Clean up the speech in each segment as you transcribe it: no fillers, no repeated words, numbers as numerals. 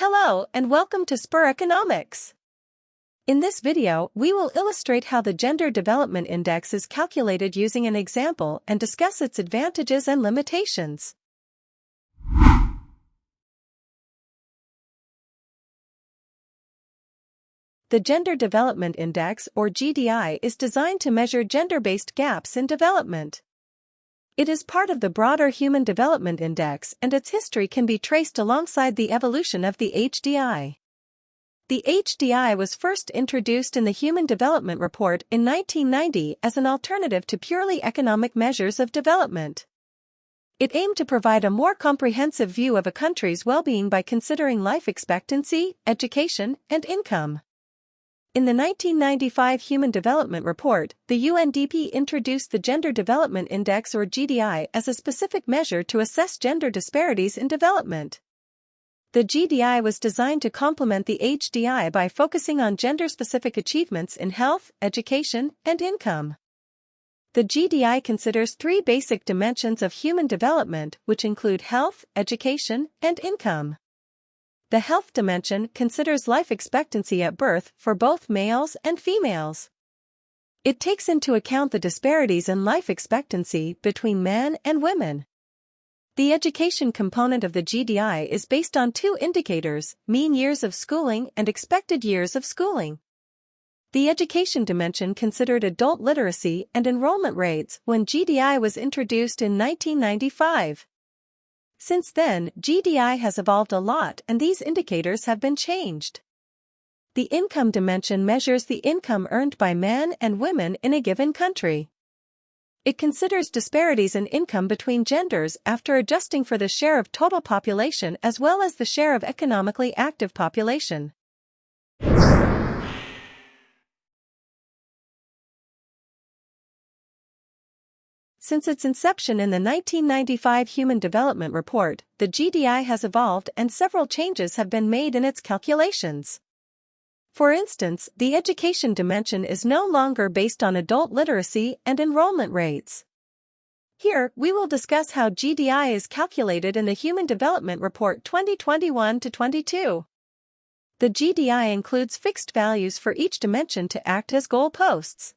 Hello and welcome to Spur Economics. In this video, we will illustrate how the Gender Development Index is calculated using an example and discuss its advantages and limitations. The Gender Development Index, or GDI, is designed to measure gender-based gaps in development. It is part of the broader Human Development Index, and its history can be traced alongside the evolution of the HDI. The HDI was first introduced in the Human Development Report in 1990 as an alternative to purely economic measures of development. It aimed to provide a more comprehensive view of a country's well-being by considering life expectancy, education, and income. In the 1995 Human Development Report, the UNDP introduced the Gender Development Index, or GDI, as a specific measure to assess gender disparities in development. The GDI was designed to complement the HDI by focusing on gender-specific achievements in health, education, and income. The GDI considers three basic dimensions of human development, which include health, education, and income. The health dimension considers life expectancy at birth for both males and females. It takes into account the disparities in life expectancy between men and women. The education component of the GDI is based on two indicators: mean years of schooling and expected years of schooling. The education dimension considered adult literacy and enrollment rates when GDI was introduced in 1995. Since then, GDI has evolved a lot and these indicators have been changed. The income dimension measures the income earned by men and women in a given country. It considers disparities in income between genders after adjusting for the share of total population as well as the share of economically active population. Since its inception in the 1995 Human Development Report, the GDI has evolved and several changes have been made in its calculations. For instance, the education dimension is no longer based on adult literacy and enrollment rates. Here, we will discuss how GDI is calculated in the Human Development Report 2021-22. The GDI includes fixed values for each dimension to act as goalposts.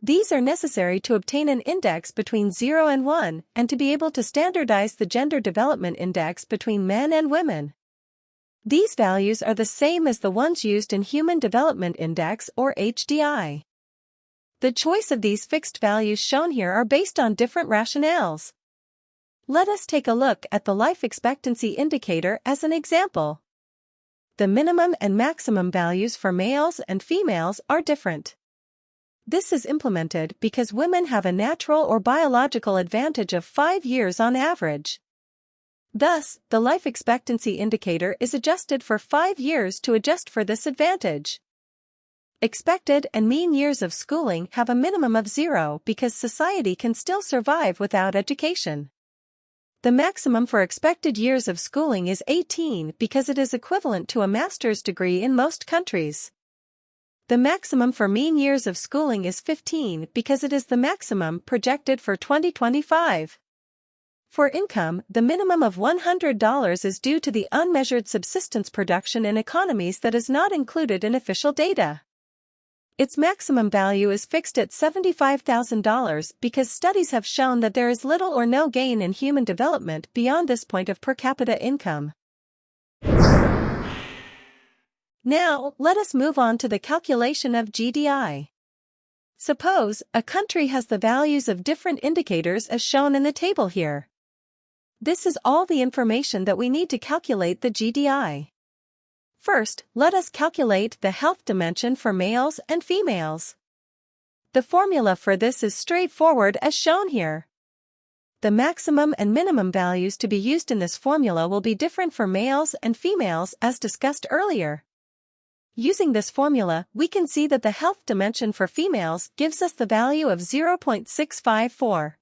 These are necessary to obtain an index between 0 and 1 and to be able to standardize the Gender Development Index between men and women. These values are the same as the ones used in Human Development Index, or HDI. The choice of these fixed values shown here are based on different rationales. Let us take a look at the life expectancy indicator as an example. The minimum and maximum values for males and females are different. This is implemented because women have a natural or biological advantage of 5 years on average. Thus, the life expectancy indicator is adjusted for 5 years to adjust for this advantage. Expected and mean years of schooling have a minimum of 0 because society can still survive without education. The maximum for expected years of schooling is 18 because it is equivalent to a master's degree in most countries. The maximum for mean years of schooling is 15 because it is the maximum projected for 2025. For income, the minimum of $100 is due to the unmeasured subsistence production in economies that is not included in official data. Its maximum value is fixed at $75,000 because studies have shown that there is little or no gain in human development beyond this point of per capita income. Now, let us move on to the calculation of GDI. Suppose a country has the values of different indicators as shown in the table here. This is all the information that we need to calculate the GDI. First, let us calculate the health dimension for males and females. The formula for this is straightforward as shown here. The maximum and minimum values to be used in this formula will be different for males and females as discussed earlier. Using this formula, we can see that the health dimension for females gives us the value of 0.654.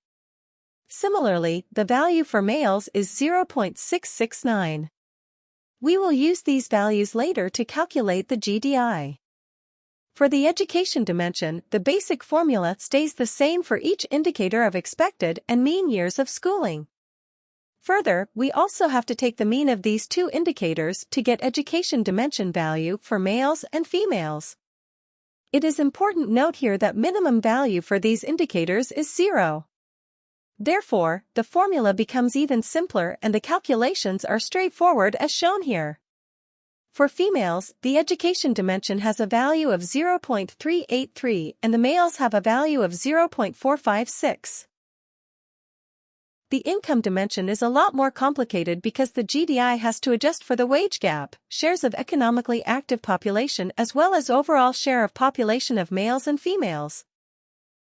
Similarly, the value for males is 0.669. We will use these values later to calculate the GDI. For the education dimension, the basic formula stays the same for each indicator of expected and mean years of schooling. Further, we also have to take the mean of these two indicators to get education dimension value for males and females. It is important to note here that minimum value for these indicators is 0. Therefore, the formula becomes even simpler and the calculations are straightforward as shown here. For females, the education dimension has a value of 0.383 and the males have a value of 0.456. The income dimension is a lot more complicated because the GDI has to adjust for the wage gap, shares of economically active population as well as overall share of population of males and females.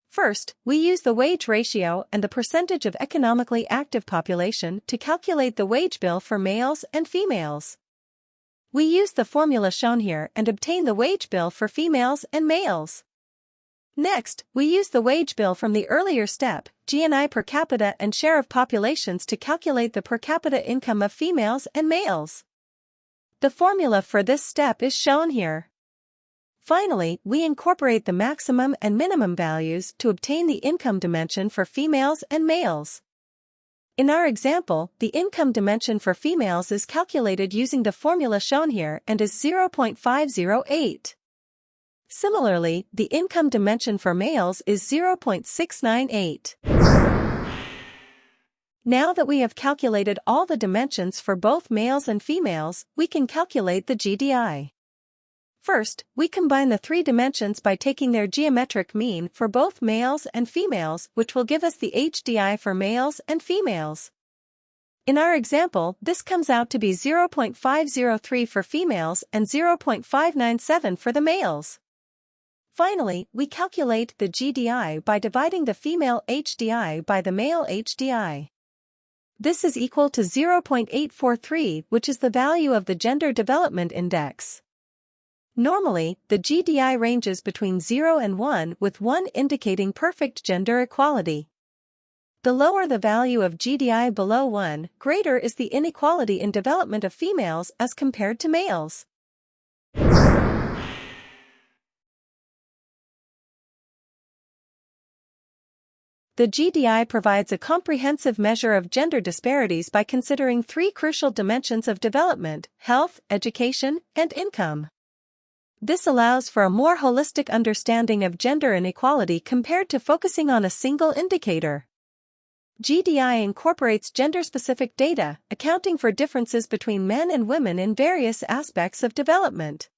First, we use the wage ratio and the percentage of economically active population to calculate the wage bill for males and females. We use the formula shown here and obtain the wage bill for females and males. Next, we use the wage bill from the earlier step, GDI per capita and share of populations to calculate the per capita income of females and males. The formula for this step is shown here. Finally, we incorporate the maximum and minimum values to obtain the income dimension for females and males. In our example, the income dimension for females is calculated using the formula shown here and is 0.508. Similarly, the income dimension for males is 0.698. Now that we have calculated all the dimensions for both males and females, we can calculate the GDI. First, we combine the three dimensions by taking their geometric mean for both males and females, which will give us the HDI for males and females. In our example, this comes out to be 0.503 for females and 0.597 for the males. Finally, we calculate the GDI by dividing the female HDI by the male HDI. This is equal to 0.843, which is the value of the Gender Development Index. Normally, the GDI ranges between 0 and 1, with 1 indicating perfect gender equality. The lower the value of GDI below 1, greater is the inequality in development of females as compared to males. The GDI provides a comprehensive measure of gender disparities by considering three crucial dimensions of development: health, education, and income. This allows for a more holistic understanding of gender inequality compared to focusing on a single indicator. GDI incorporates gender-specific data, accounting for differences between men and women in various aspects of development.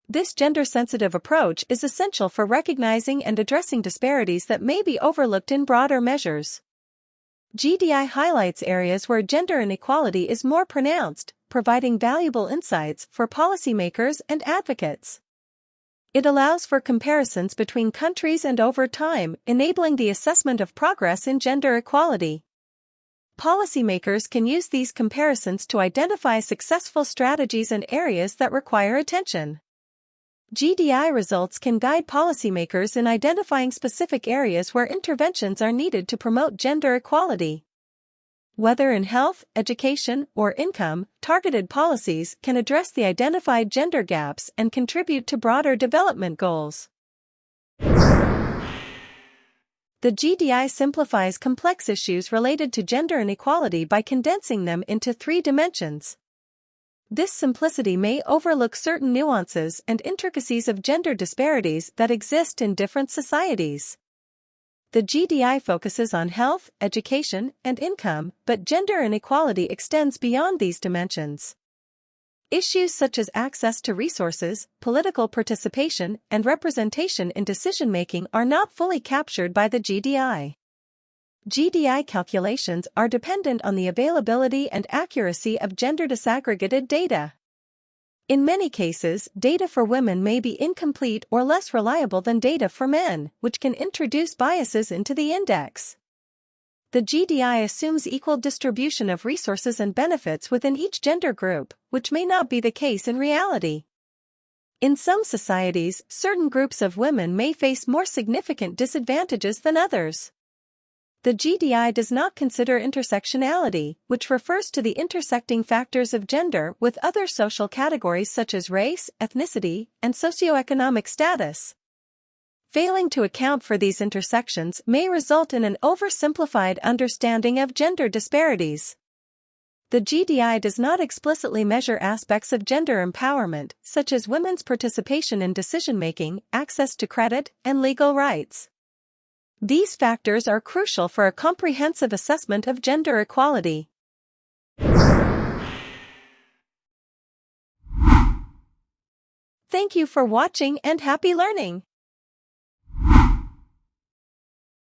This gender-sensitive approach is essential for recognizing and addressing disparities that may be overlooked in broader measures. GDI highlights areas where gender inequality is more pronounced, providing valuable insights for policymakers and advocates. It allows for comparisons between countries and over time, enabling the assessment of progress in gender equality. Policymakers can use these comparisons to identify successful strategies and areas that require attention. GDI results can guide policymakers in identifying specific areas where interventions are needed to promote gender equality. Whether in health, education, or income, targeted policies can address the identified gender gaps and contribute to broader development goals. The GDI simplifies complex issues related to gender inequality by condensing them into three dimensions. This simplicity may overlook certain nuances and intricacies of gender disparities that exist in different societies. The GDI focuses on health, education, and income, but gender inequality extends beyond these dimensions. Issues such as access to resources, political participation, and representation in decision-making are not fully captured by the GDI. GDI calculations are dependent on the availability and accuracy of gender disaggregated data. In many cases, data for women may be incomplete or less reliable than data for men, which can introduce biases into the index. The GDI assumes equal distribution of resources and benefits within each gender group, which may not be the case in reality. In some societies, certain groups of women may face more significant disadvantages than others. The GDI does not consider intersectionality, which refers to the intersecting factors of gender with other social categories such as race, ethnicity, and socioeconomic status. Failing to account for these intersections may result in an oversimplified understanding of gender disparities. the GDI does not explicitly measure aspects of gender empowerment, such as women's participation in decision-making, access to credit, and legal rights. These factors are crucial for a comprehensive assessment of gender equality. Thank you for watching and happy learning!